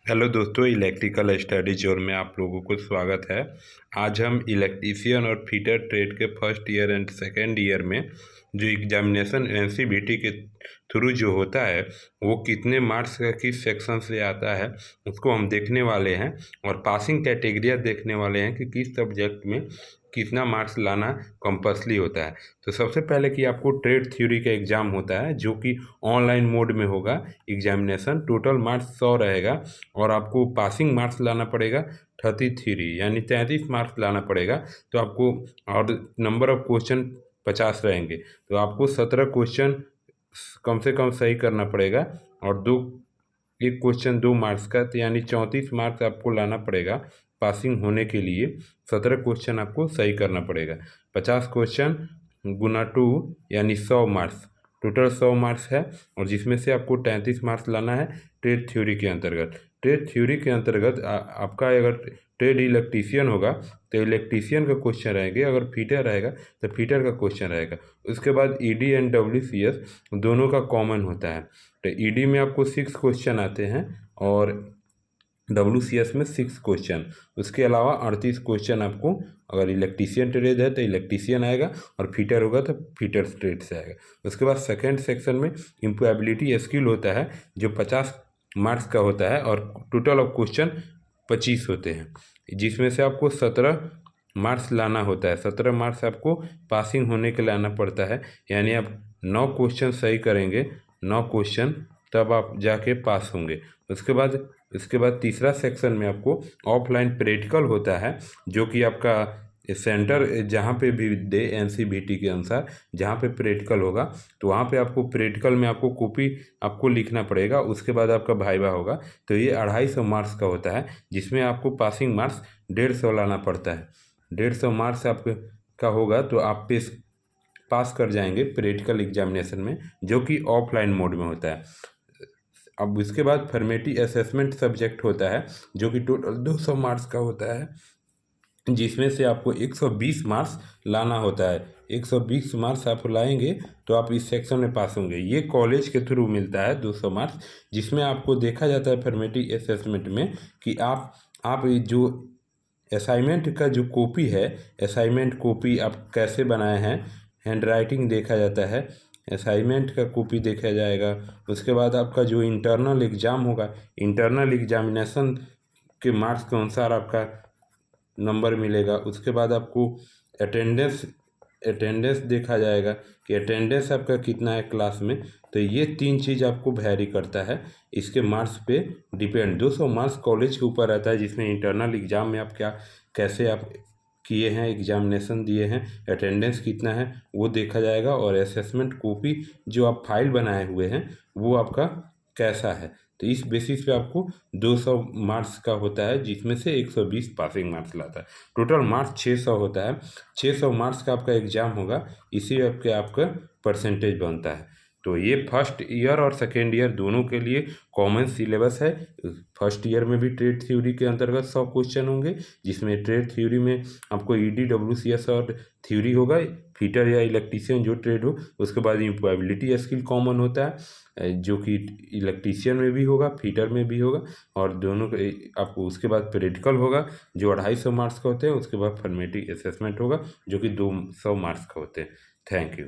Hello दोस्तों, electrical study zone में आप लोगों को स्वागत है। आज हम इलेक्ट्रीशियन और फिटर ट्रेड के first year and second year में जो एग्जामिनेशन एनसीवीटी के थ्रू जो होता है वो कितने मार्क्स का किस सेक्शन से आता है उसको हम देखने वाले हैं। और पासिंग कैटेगरिया देखने वाले हैं कि किस सब्जेक्ट में कितना मार्क्स लाना कंपल्सरी होता है। तो सबसे पहले कि आपको ट्रेड थ्योरी का एग्ज़ाम होता है जो कि ऑनलाइन मोड में होगा। एग्जामिनेशन टोटल मार्क्स 100 रहेगा और आपको पासिंग मार्क्स लाना पड़ेगा 33 यानी 33 मार्क्स लाना पड़ेगा। तो आपको और नंबर ऑफ क्वेश्चन 50 रहेंगे, तो आपको 17 क्वेश्चन कम से कम सही करना पड़ेगा और एक क्वेश्चन 2 मार्क्स का, तो यानी 34 मार्क्स आपको लाना पड़ेगा पासिंग होने के लिए। 17 क्वेश्चन आपको सही करना पड़ेगा। 50 क्वेश्चन गुना 2 यानी 100 मार्क्स, टोटल 100 मार्क्स है। और जिसमें से आपको 33 मार्क्स लाना है ट्रेड थ्योरी के अंतर्गत। ट्रेड थ्योरी के अंतर्गत आपका अगर ट्रेड इलेक्ट्रीशियन होगा तो इलेक्ट्रीशियन का क्वेश्चन रहेंगे, अगर फिटर रहेगा तो फिटर का क्वेश्चन रहेगा। उसके बाद ईडी एंड डब्ल्यूसीएस दोनों का कॉमन होता है। तो ईडी में आपको 6 क्वेश्चन आते हैं और डब्ल्यूसीएस में 6 क्वेश्चन। उसके अलावा 38 क्वेश्चन आपको, अगर इलेक्ट्रीशियन ट्रेड है तो इलेक्ट्रीशियन आएगा और फिटर होगा तो फिटर ट्रेड से आएगा। उसके बाद सेकेंड सेक्शन में एम्प्लॉयबिलिटी स्किल होता है जो 50 मार्क्स का होता है और टोटल ऑफ क्वेश्चन 25 होते हैं, जिसमें से आपको 17 मार्क्स लाना होता है। 17 मार्क्स आपको पासिंग होने के लाना पड़ता है, यानी आप 9 क्वेश्चन सही करेंगे, 9 क्वेश्चन, तब आप जाके पास होंगे। उसके बाद तीसरा सेक्शन में आपको ऑफलाइन प्रैक्टिकल होता है जो कि आपका सेंटर जहाँ पे भी दे एनसीवीटी के अनुसार जहाँ पे प्रैक्टिकल होगा तो वहाँ पे आपको प्रैक्टिकल में आपको कॉपी आपको लिखना पड़ेगा। उसके बाद आपका वाइवा होगा। तो ये 250 मार्क्स का होता है, जिसमें आपको पासिंग मार्क्स 150 लाना पड़ता है। 150 मार्क्स आपका होगा तो आप पास कर जाएंगे प्रैक्टिकल एग्जामिनेशन में, जो कि ऑफलाइन मोड में होता है। अब उसके बाद फॉर्मेटिव असेसमेंट सब्जेक्ट होता है जो कि टोटल 200 मार्क्स का होता है, जिसमें से आपको 120 मार्क्स लाना होता है। 120 मार्क्स आप लाएंगे तो आप इस सेक्शन में पास होंगे। ये कॉलेज के थ्रू मिलता है 200 मार्क्स, जिसमें आपको देखा जाता है फॉर्मेटिव असेसमेंट में कि आप जो असाइनमेंट का जो कॉपी है, असाइनमेंट कॉपी आप कैसे बनाए हैं, हैंड राइटिंग देखा जाता है, असाइनमेंट का कॉपी देखा जाएगा। उसके बाद आपका जो इंटरनल एग्ज़ाम होगा, इंटरनल एग्जामिनेशन के मार्क्स के अनुसार आपका नंबर मिलेगा। उसके बाद आपको अटेंडेंस अटेंडेंस देखा जाएगा कि अटेंडेंस आपका कितना है क्लास में। तो ये 3 चीज़ आपको वैरी करता है, इसके मार्क्स पे डिपेंड। 200 मार्क्स कॉलेज के ऊपर रहता है, जिसमें इंटरनल एग्ज़ाम में आप कैसे आप किए हैं, एग्जामिनेशन दिए हैं, अटेंडेंस कितना है वो देखा जाएगा। और असेसमेंट कॉपी जो आप फाइल बनाए हुए हैं वो आपका कैसा है। तो इस बेसिस पे आपको 200 मार्क्स का होता है, जिसमें से 120 पासिंग मार्क्स लाता है। टोटल मार्क्स 600 होता है। 600 मार्क्स का आपका एग्ज़ाम होगा, इसी आपका परसेंटेज बनता है। तो ये फर्स्ट ईयर और सेकेंड ईयर दोनों के लिए कॉमन सिलेबस है। फर्स्ट ईयर में भी ट्रेड थ्योरी के अंतर्गत 100 क्वेश्चन होंगे, जिसमें ट्रेड थ्योरी में आपको ईडी डब्ल्यूसीएस और थ्योरी होगा, फिटर या इलेक्ट्रीशियन जो ट्रेड हो। उसके बाद एम्प्लॉयबिलिटी स्किल कॉमन होता है जो कि इलेक्ट्रीशियन में भी होगा, फिटर में भी होगा। और दोनों आपको उसके बाद प्रैक्टिकल होगा जो 250 मार्क्स का होते हैं। उसके बाद फॉर्मेटिव असेसमेंट होगा जो कि 200 मार्क्स का होते हैं। Thank you.